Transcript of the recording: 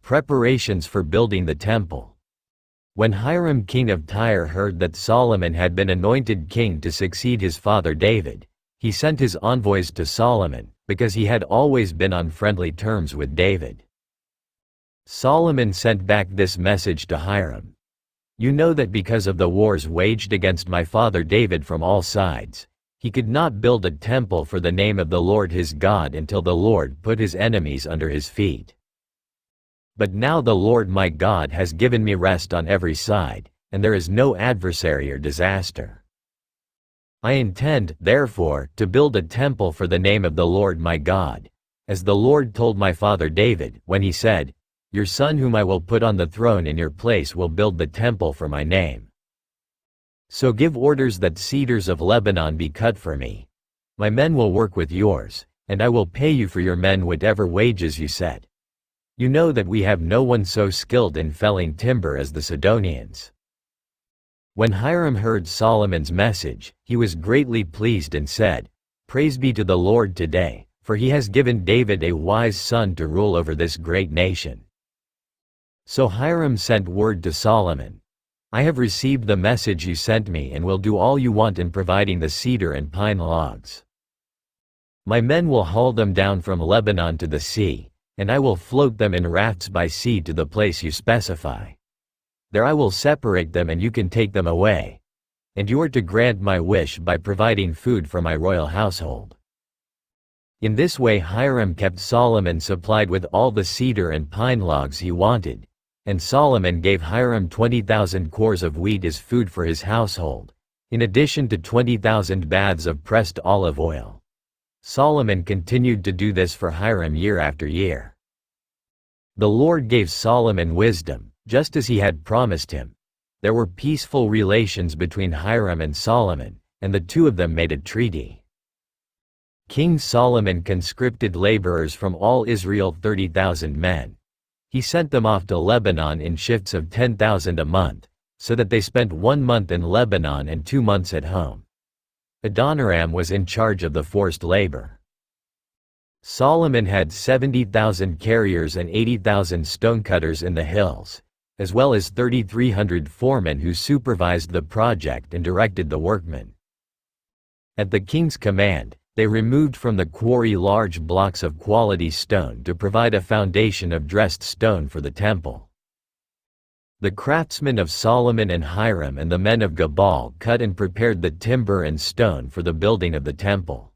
Preparations for building the temple. When Hiram king of Tyre heard that Solomon had been anointed king to succeed his father David, he sent his envoys to Solomon, because he had always been on friendly terms with David. Solomon sent back this message to Hiram. You know that because of the wars waged against my father David from all sides, he could not build a temple for the name of the Lord his God until the Lord put his enemies under his feet. But now the Lord my God has given me rest on every side, and there is no adversary or disaster. I intend, therefore, to build a temple for the name of the Lord my God, as the Lord told my father David, when he said, Your son whom I will put on the throne in your place will build the temple for my name. So give orders that cedars of Lebanon be cut for me. My men will work with yours, and I will pay you for your men whatever wages you set. You know that we have no one so skilled in felling timber as the Sidonians. When Hiram heard Solomon's message, he was greatly pleased and said, Praise be to the Lord today, for he has given David a wise son to rule over this great nation. So Hiram sent word to Solomon, I have received the message you sent me and will do all you want in providing the cedar and pine logs. My men will haul them down from Lebanon to the sea, and I will float them in rafts by sea to the place you specify. There I will separate them and you can take them away. And you are to grant my wish by providing food for my royal household. In this way Hiram kept Solomon supplied with all the cedar and pine logs he wanted, and Solomon gave Hiram 20,000 cores of wheat as food for his household, in addition to 20,000 baths of pressed olive oil. Solomon continued to do this for Hiram year after year. The Lord gave Solomon wisdom, just as he had promised him. There were peaceful relations between Hiram and Solomon, and the two of them made a treaty. King Solomon conscripted laborers from all Israel 30,000 men. He sent them off to Lebanon in shifts of 10,000 a month, so that they spent 1 month in Lebanon and 2 months at home. Adoniram was in charge of the forced labor. Solomon had 70,000 carriers and 80,000 stonecutters in the hills, as well as 3,300 foremen who supervised the project and directed the workmen. At the king's command, they removed from the quarry large blocks of quality stone to provide a foundation of dressed stone for the temple. The craftsmen of Solomon and Hiram and the men of Gebal cut and prepared the timber and stone for the building of the temple.